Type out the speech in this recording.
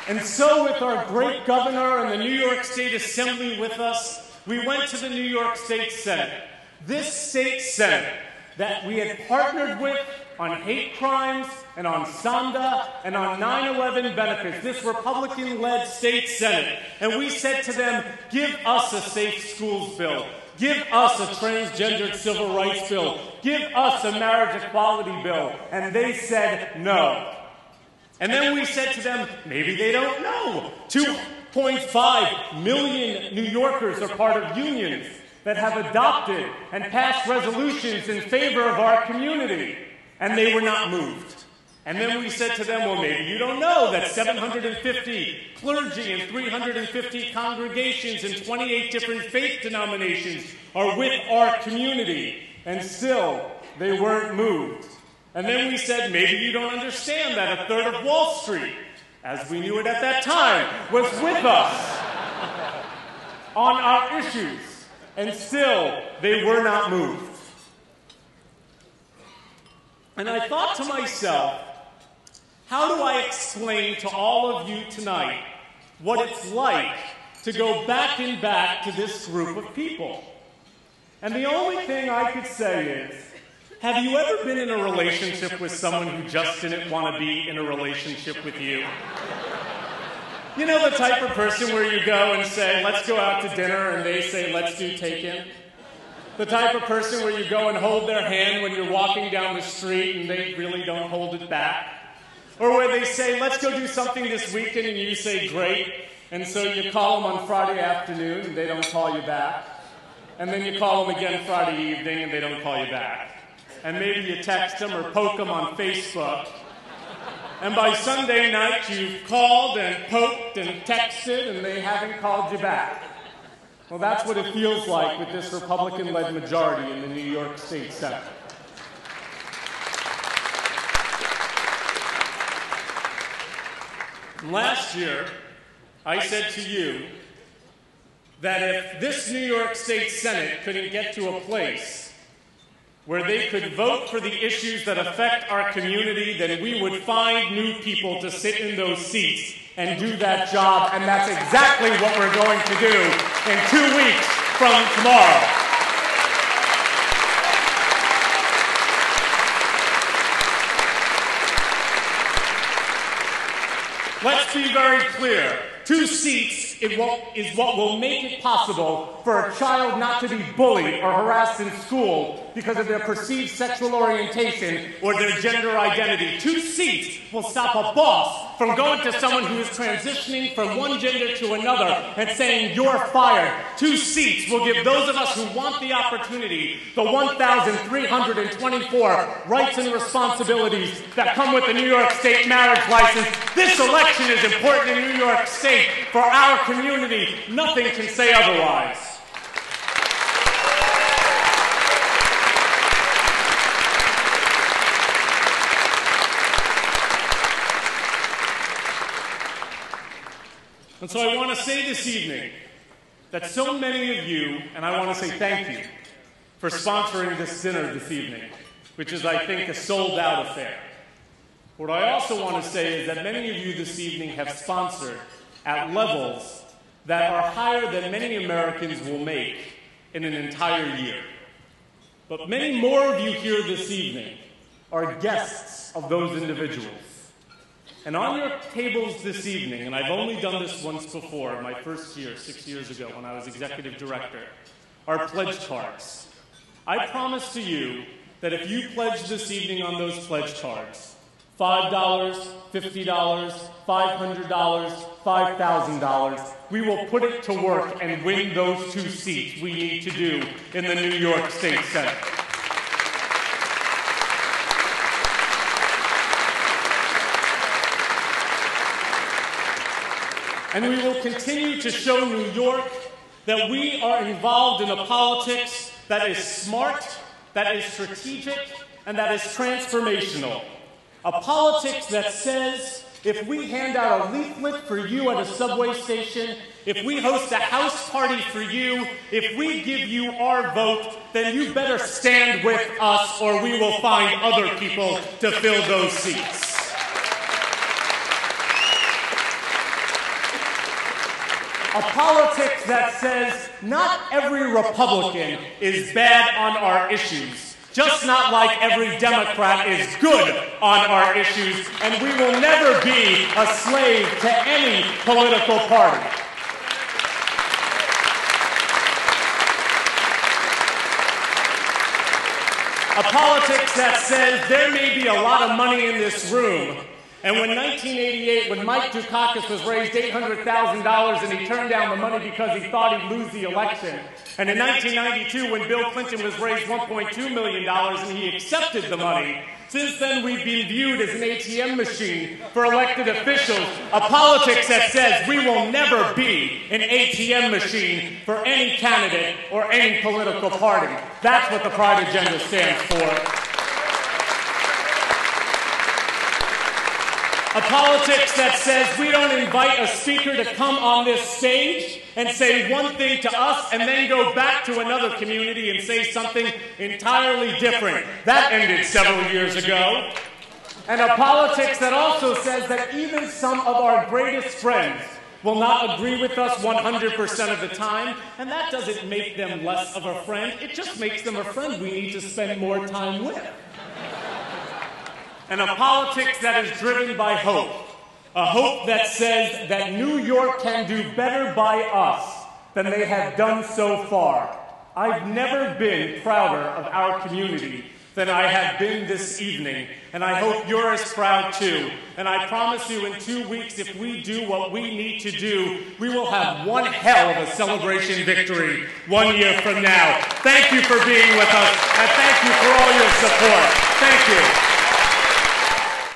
And so with our great governor and the New York State Assembly with us, we went to the New York State Senate. This state Senate that we had partnered with on hate crimes and on Sonda and on 9/11 benefits, this Republican-led state Senate. And we said to them, give us a safe schools bill. Give us a transgendered civil rights bill. Give us a marriage equality bill. And they said no. And then we said to them, maybe they don't know. 2.5 million New Yorkers are part of unions that have adopted and passed resolutions in favor of our community. And they were not moved. And then we said to them, well, maybe you don't know that 750 clergy and 350 congregations and 28 different faith denominations are with our community. And still, they weren't moved. And then we said, maybe you don't understand that a third of Wall Street, as we knew it at that time, was with us on our issues. And still, they were not moved. And I thought to myself, how do I explain to all of you tonight what it's like to go back and back to this group of people? And the only thing I could say is, have you ever been in a relationship with someone who just didn't want to be in a relationship with you? You know, the type of person where you go and say, let's go out to dinner, and they say, let's do take-in? The type of person where you go and hold their hand when you're walking down the street and they really don't hold it back? Or where they say, let's go do something this weekend, and you say, great. And so you call them on Friday afternoon, and they don't call you back. And then you call them again Friday evening, and they don't call you back. And maybe you text them or poke them on Facebook. And by Sunday night, you've called and poked and texted, and they haven't called you back. Well, that's what it feels like with this Republican-led majority in the New York State Senate. Last year, I said to you that if this New York State Senate couldn't get to a place where they could vote for the issues that affect our community, then we would find new people to sit in those seats and do that job, and that's exactly what we're going to do in 2 weeks from tomorrow. Let's be very clear. 2 seats is what will make it possible for a child not to be bullied or harassed in school because of their perceived sexual orientation or their gender identity. 2 seats will stop a boss from going to someone who is transitioning from one gender to another and saying, you're fired. 2 seats will give those of us who want the opportunity the 1,324 rights and responsibilities that come with the New York State marriage license. This election is important in New York State for our community. Nothing can say otherwise. And so I want to say this evening that so many of you, and I want to say thank you for sponsoring this dinner this evening, which is, I think, a sold-out affair. What I also want to say is that many of you this evening have sponsored at levels that are higher than many Americans will make in an entire year. But many more of you here this evening are guests of those individuals. And on your tables this evening, and I've only done this once before, my first year, 6 years ago, when I was executive director, are pledge cards. I promise to you that if you pledge this evening on those pledge cards, $5, $50, $500, $5,000, we will put it to work and win those 2 seats we need to do in the New York State Senate. And we will continue to show New York that we are involved in a politics that is smart, that is strategic, and that is transformational. A politics that says, if we hand out a leaflet for you at a subway station, if we host a house party for you, if we give you our vote, then you better stand with us or we will find other people to fill those seats. A politics that says not every Republican is bad on our issues, just not like every Democrat is good on our issues, and we will never be a slave to any political party. A politics that says there may be a lot of money in this room, and when 1988, when Mike Dukakis was raised $800,000 and he turned down the money because he thought he'd lose the election, and in 1992, when Bill Clinton was raised $1.2 million and he accepted the money, since then we've been viewed as an ATM machine for elected officials, a politics that says we will never be an ATM machine for any candidate or any political party. That's what the Pride Agenda stands for. A politics that says we don't invite a speaker to come on this stage and say one thing to us and then go back to another community and say something entirely different. That ended several years ago. And a politics that also says that even some of our greatest friends will not agree with us 100% of the time, and that doesn't make them less of a friend. It just makes them a friend we need to spend more time with. And a politics that is driven by hope. A hope that says that New York can do better by us than they have done so far. I've never been prouder of our community than I have been this evening, and I hope you're as proud too. And I promise you in 2 weeks, if we do what we need to do, we will have one hell of a celebration victory 1 year from now. Thank you for being with us, and thank you for all your support. Thank you.